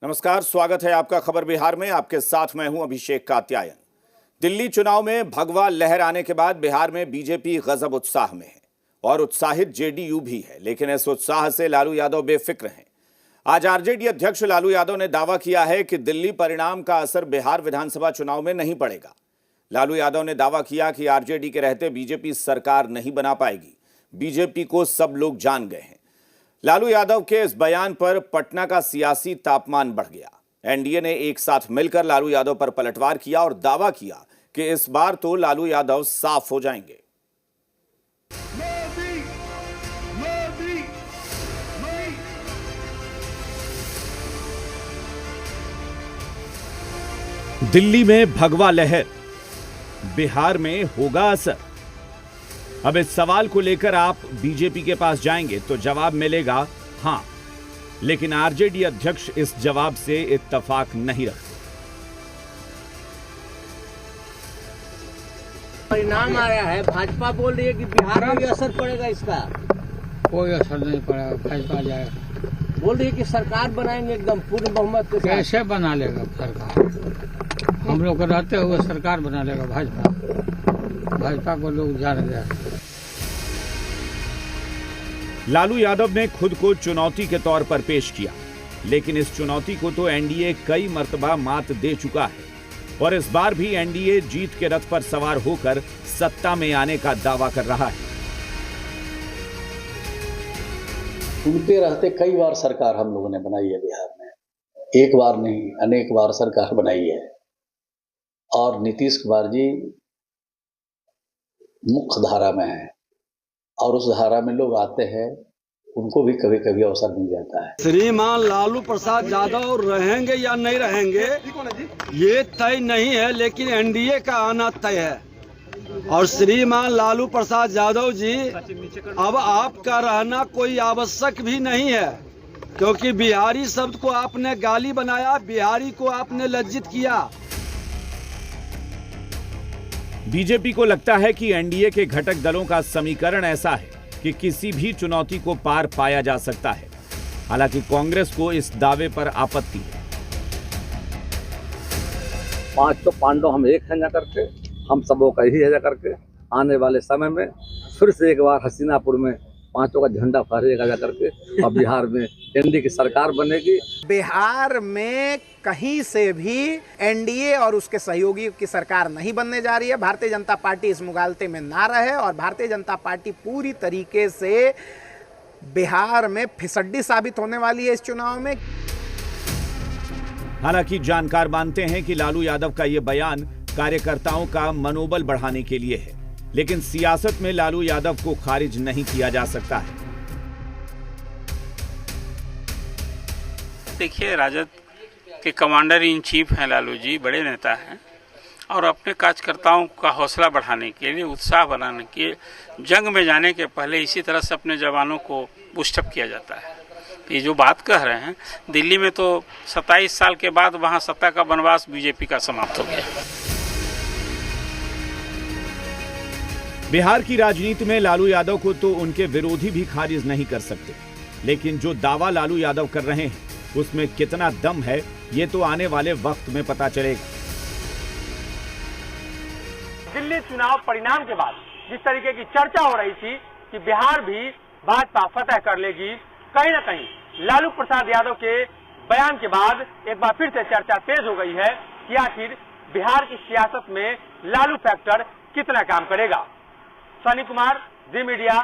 नमस्कार, स्वागत है आपका खबर बिहार में। आपके साथ मैं हूं अभिषेक कात्यायन। दिल्ली चुनाव में भगवा लहर आने के बाद बिहार में बीजेपी गजब उत्साह में है और उत्साहित जेडीयू भी है, लेकिन इस उत्साह से लालू यादव बेफिक्र हैं। आज आरजेडी अध्यक्ष लालू यादव ने दावा किया है कि दिल्ली परिणाम का असर बिहार विधानसभा चुनाव में नहीं पड़ेगा। लालू यादव ने दावा किया कि आरजेडी के रहते बीजेपी सरकार नहीं बना पाएगी। बीजेपी को सब लोग जान गए हैं। लालू यादव के इस बयान पर पटना का सियासी तापमान बढ़ गया। एनडीए ने एक साथ मिलकर लालू यादव पर पलटवार किया और दावा किया कि इस बार तो लालू यादव साफ हो जाएंगे। दिल्ली में भगवा लहर, बिहार में होगा असर। अब इस सवाल को लेकर आप बीजेपी के पास जाएंगे तो जवाब मिलेगा हां, लेकिन आरजेडी अध्यक्ष इस जवाब से इत्तेफाक नहीं रखते। परिणाम आया है, भाजपा बोल रही है कि बिहार में भी असर पड़ेगा इसका। कोई असर नहीं पड़ेगा, भाजपा जाएगा। बोल रही है कि सरकार बनाएंगे एकदम पूर्ण बहुमत के साथ। कैसे बना लेगा सरकार? हम लोग को रहते हुए सरकार बना लेगा भाजपा। भाजपा को लोग जान गया। लालू यादव ने खुद को चुनौती के तौर पर पेश किया, लेकिन इस चुनौती को तो एनडीए कई मर्तबा मात दे चुका है और इस बार भी एनडीए जीत के रथ पर सवार होकर सत्ता में आने का दावा कर रहा है। उनके रहते कई बार सरकार हम लोगों ने बनाई है बिहार में, एक बार नहीं अनेक बार सरकार बनाई है। और नीतीश कुमार जी मुख्य धारा में है और उस धारा में लोग आते हैं, उनको भी कभी कभी अवसर मिल जाता है। श्रीमान लालू प्रसाद यादव रहेंगे या नहीं रहेंगे ये तय नहीं है, लेकिन एनडीए का आना तय है। और श्रीमान लालू प्रसाद यादव जी, अब आपका रहना कोई आवश्यक भी नहीं है, क्योंकि बिहारी शब्द को आपने गाली बनाया, बिहारी को आपने लज्जित किया। बीजेपी को लगता है कि एनडीए के घटक दलों का समीकरण ऐसा है कि किसी भी चुनौती को पार पाया जा सकता है। हालांकि कांग्रेस को इस दावे पर आपत्ति है। 5 तो पांडव हम एक हैं जा करके, हम सबों का ही है जा करके। आने वाले समय में फिर से एक बार हसीनापुर में 5 का झंडा फहरेगा जा करके और बिहार में एनडीए की सरकार बनेगी। बिहार में कहीं से भी एनडीए और उसके सहयोगी की सरकार नहीं बनने जा रही है। भारतीय जनता पार्टी इस मुगालते में ना रहे और भारतीय जनता पार्टी पूरी तरीके से बिहार में फिसड्डी साबित होने वाली है इस चुनाव में। हालांकि जानकार मानते हैं कि लालू यादव का यह बयान कार्यकर्ताओं का मनोबल बढ़ाने के लिए है, लेकिन सियासत में लालू यादव को खारिज नहीं किया जा सकता है। देखिए, राजद के कमांडर इन चीफ हैं लालू जी, बड़े नेता हैं और अपने कार्यकर्ताओं का हौसला बढ़ाने के लिए, उत्साह बनाने के, जंग में जाने के पहले इसी तरह से अपने जवानों को बूस्टअप किया जाता है। ये जो बात कह रहे हैं, दिल्ली में तो 27 साल के बाद वहाँ सत्ता का वनवास बीजेपी का समाप्त हो गया। बिहार की राजनीति में लालू यादव को तो उनके विरोधी भी खारिज नहीं कर सकते, लेकिन जो दावा लालू यादव कर रहे हैं उसमें कितना दम है ये तो आने वाले वक्त में पता चलेगा। दिल्ली चुनाव परिणाम के बाद जिस तरीके की चर्चा हो रही थी कि बिहार भी भाजपा फतह कर लेगी, कहीं ना कहीं लालू प्रसाद यादव के बयान के बाद एक बार फिर से चर्चा तेज हो गई है कि आखिर बिहार की सियासत में लालू फैक्टर कितना काम करेगा। सनी कुमार, जी मीडिया।